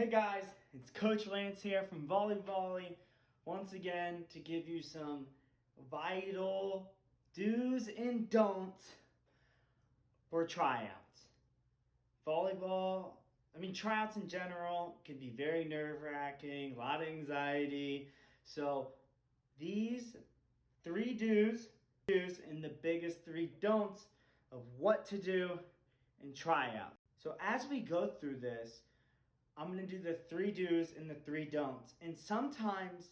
Hey guys, it's Coach Lance here from Volley, once again to give you some vital do's and don'ts for tryouts. Tryouts in general can be very nerve-wracking, a lot of anxiety. So these three do's and the biggest three don'ts of what to do in tryouts. So as we go through this, I'm going to do the three do's and the three don'ts. And sometimes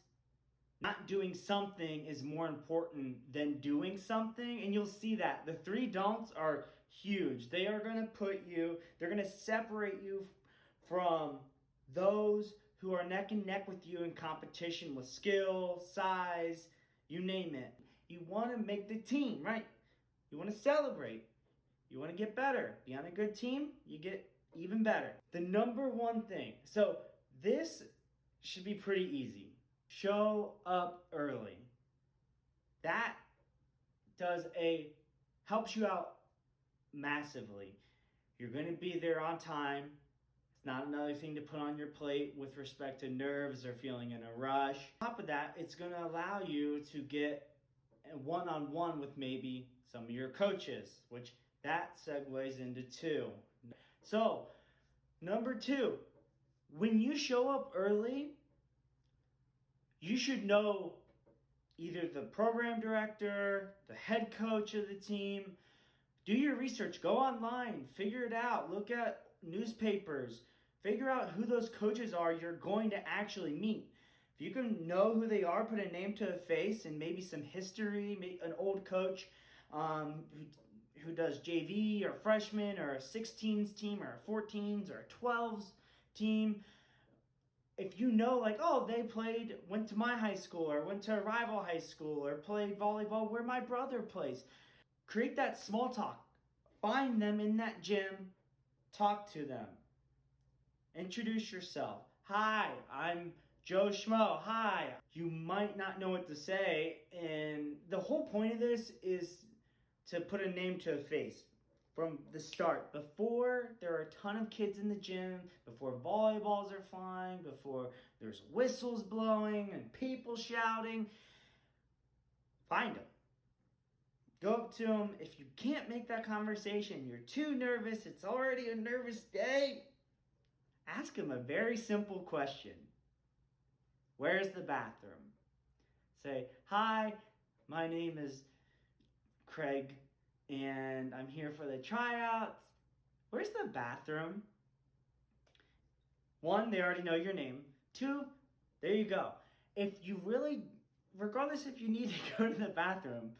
not doing something is more important than doing something. And you'll see that. The three don'ts are huge. They are going to they're going to separate you from those who are neck and neck with you in competition with skill, size, you name it. You want to make the team, right? You want to celebrate. You want to get better. Be on a good team, you get even better. The number one thing, so this should be pretty easy. Show up early. That helps you out massively. You're going to be there on time. It's not another thing to put on your plate with respect to nerves or feeling in a rush. On top of that, it's going to allow you to get one-on-one with maybe some of your coaches, which that segues into two. So, number two, when you show up early, you should know either the program director, the head coach of the team. Do your research, go online, figure it out, look at newspapers, figure out who those coaches are you're going to actually meet. If you can know who they are, put a name to a face and maybe some history, an old coach who does JV or freshman or a 16s team or a 14s or a 12s team. If you know, they went to my high school or went to a rival high school or played volleyball where my brother plays, create that small talk. Find them in that gym, talk to them. Introduce yourself. Hi, I'm Joe Schmo. Hi. You might not know what to say, and the whole point of this is to put a name to a face from the start. Before there are a ton of kids in the gym, before volleyballs are flying, before there's whistles blowing and people shouting, find them. Go up to them. If you can't make that conversation, you're too nervous, it's already a nervous day, ask them a very simple question. Where's the bathroom? Say, hi, my name is Craig, and I'm here for the tryouts. Where's the bathroom? One, they already know your name. Two, there you go. Regardless if you need to go to the bathroom,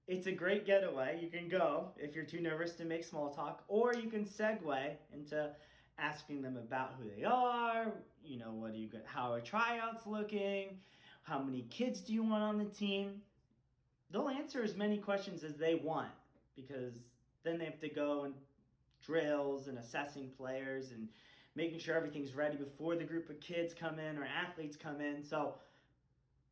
it's a great getaway. You can go if you're too nervous to make small talk, or you can segue into asking them about who they are, how are tryouts looking, how many kids do you want on the team. They'll answer as many questions as they want, because then they have to go and drills and assessing players and making sure everything's ready before the group of kids come in or athletes come in. So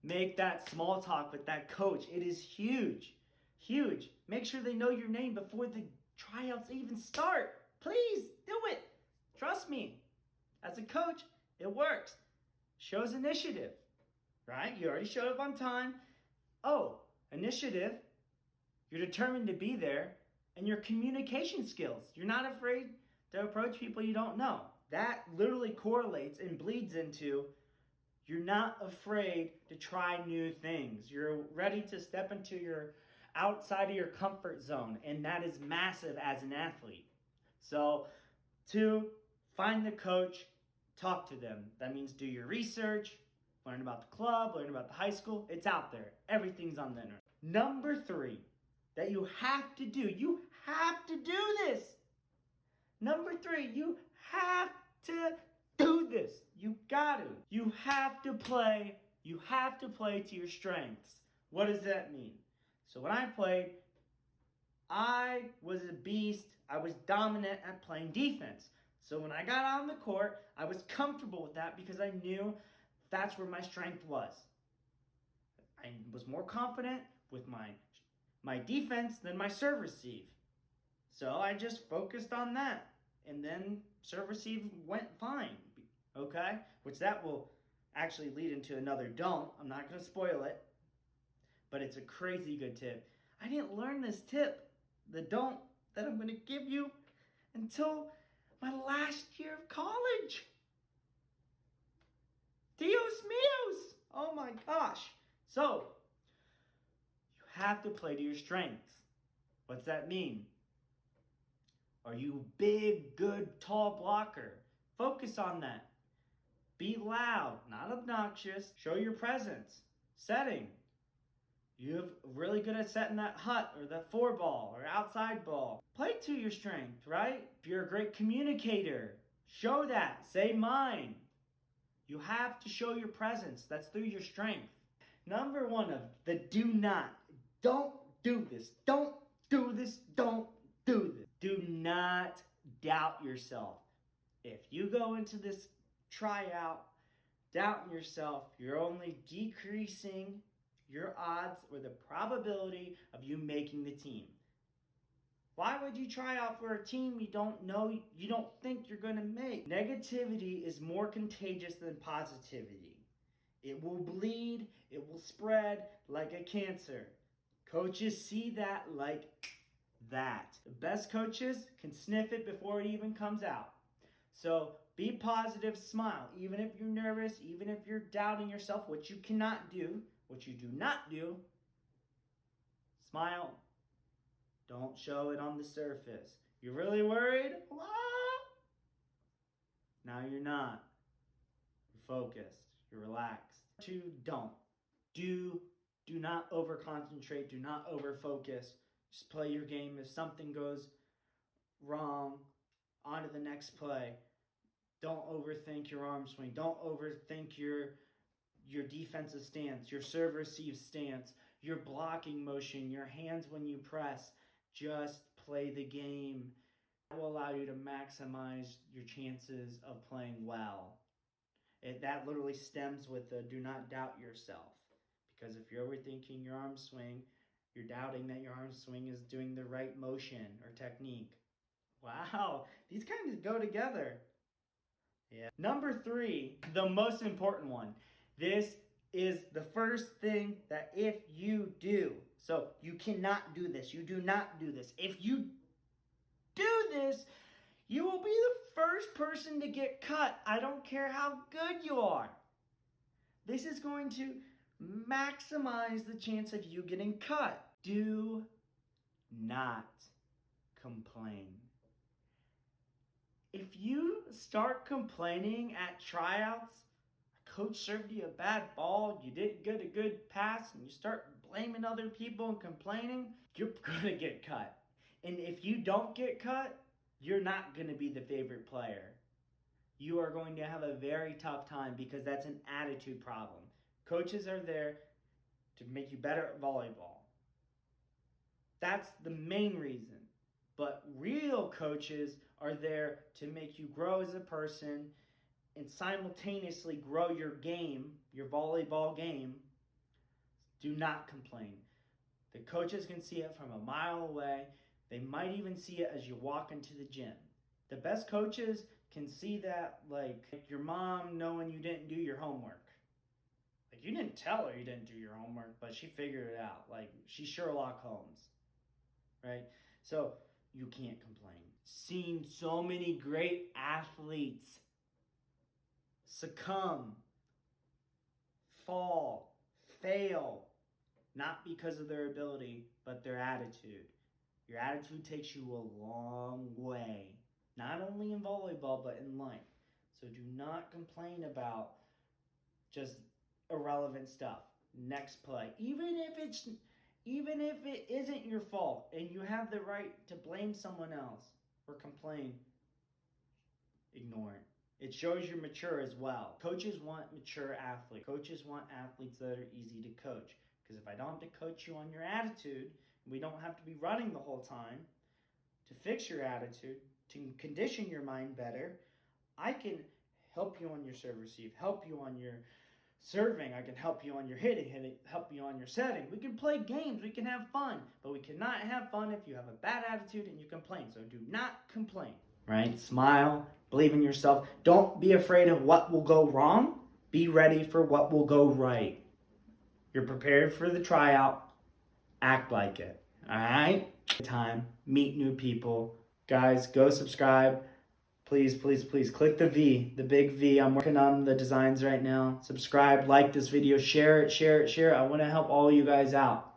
make that small talk with that coach. It is huge, huge. Make sure they know your name before the tryouts even start. Please do it. Trust me. As a coach, it works. Shows initiative, right? You already showed up on time. Initiative, you're determined to be there, and your communication skills. You're not afraid to approach people you don't know. That literally correlates and bleeds into you're not afraid to try new things. You're ready to step into your outside of your comfort zone, and that is massive as an athlete. So, two, find the coach, talk to them. That means do your research, learn about the club, learn about the high school. It's out there. Everything's on the internet. Number three, that you have to do. You have to do this. Number three, you have to do this. You got to. You have to play. You have to play to your strengths. What does that mean? So when I played, I was a beast. I was dominant at playing defense. So when I got on the court, I was comfortable with that because I knew that's where my strength was. I was more confident with my defense than my serve receive. So I just focused on that. And then serve receive went fine. okay? Which that will actually lead into another don't. I'm not going to spoil it, but it's a crazy good tip. I didn't learn this tip, the don't, that I'm going to give you until my last year of college. Dios míos! Oh my gosh. So, you have to play to your strengths. What's that mean? Are you a big, good, tall blocker? Focus on that. Be loud, not obnoxious. Show your presence. Setting. You're really good at setting that hut or that 4-ball or outside ball. Play to your strength, right? If you're a great communicator, show that. Say mine. You have to show your presence. That's through your strength. Number one of the do not. Don't do this. Don't do this. Don't do this. Do not doubt yourself. If you go into this tryout doubting yourself, you're only decreasing your odds or the probability of you making the team. Why would you try out for a team you don't know, you don't think you're going to make? Negativity is more contagious than positivity. It will bleed, it will spread like a cancer. Coaches see that like that. The best coaches can sniff it before it even comes out. So be positive, smile. Even if you're nervous, even if you're doubting yourself, which you cannot do, what you do not do, smile. Don't show it on the surface. You're really worried? What? Now you're not. You're focused. You're relaxed. Don't. Do not over-concentrate. Do not over-focus. Just play your game. If something goes wrong, on to the next play. Don't overthink your arm swing. Don't overthink your defensive stance, your serve-receive stance, your blocking motion, your hands when you press. Just play the game. That will allow you to maximize your chances of playing well. That literally stems with the do not doubt yourself. Because if you're overthinking your arm swing, you're doubting that your arm swing is doing the right motion or technique. Wow, these kind of go together. Yeah. Number 3, the most important one. This is the first thing that if you do, so you cannot do this, you do not do this. If you do this, you will be the first person to get cut. I don't care how good you are. This is going to maximize the chance of you getting cut. Do not complain. If you start complaining at tryouts, coach served you a bad ball, you didn't get a good pass, and you start blaming other people and complaining, you're going to get cut. And if you don't get cut, you're not going to be the favorite player. You are going to have a very tough time because that's an attitude problem. Coaches are there to make you better at volleyball. That's the main reason. But real coaches are there to make you grow as a person and simultaneously grow your game, your volleyball game. Do not complain. The coaches can see it from a mile away. They might even see it as you walk into the gym. The best coaches can see that, like your mom knowing you didn't do your homework. Like you didn't tell her you didn't do your homework, but she figured it out. Like she's Sherlock Holmes, right? So you can't complain. Seen so many great athletes succumb, fall, fail, not because of their ability, but their attitude. Your attitude takes you a long way, not only in volleyball, but in life. So do not complain about just irrelevant stuff. Next play. Even if it isn't your fault and you have the right to blame someone else or complain, ignore it. It shows you're mature as well. Coaches want mature athletes. Coaches want athletes that are easy to coach. Because if I don't have to coach you on your attitude, we don't have to be running the whole time to fix your attitude, to condition your mind better, I can help you on your serve receive, help you on your serving, I can help you on your hitting, help you on your setting. We can play games, we can have fun, but we cannot have fun if you have a bad attitude and you complain. So do not complain. right? Smile, believe in yourself. Don't be afraid of what will go wrong. Be ready for what will go right. You're prepared for the tryout. Act like it. All right? Time. Meet new people. Guys, go subscribe. Please, please, please click the V, the big V. I'm working on the designs right now. Subscribe, like this video, share it, share it, share it. I want to help all you guys out.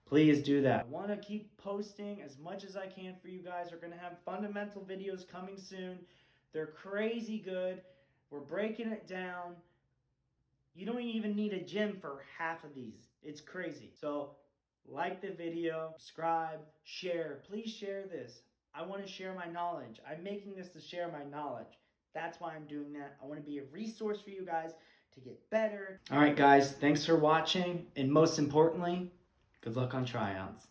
Please do that. I want to keep posting as much as I can for you guys. We're going to have fundamental videos coming soon. They're crazy good. We're breaking it down. You don't even need a gym for half of these. It's crazy. So like the video, subscribe, share. Please share this. I want to share my knowledge. I'm making this to share my knowledge. That's why I'm doing that. I want to be a resource for you guys to get better. All right, guys. Thanks for watching. And most importantly, good luck on tryouts.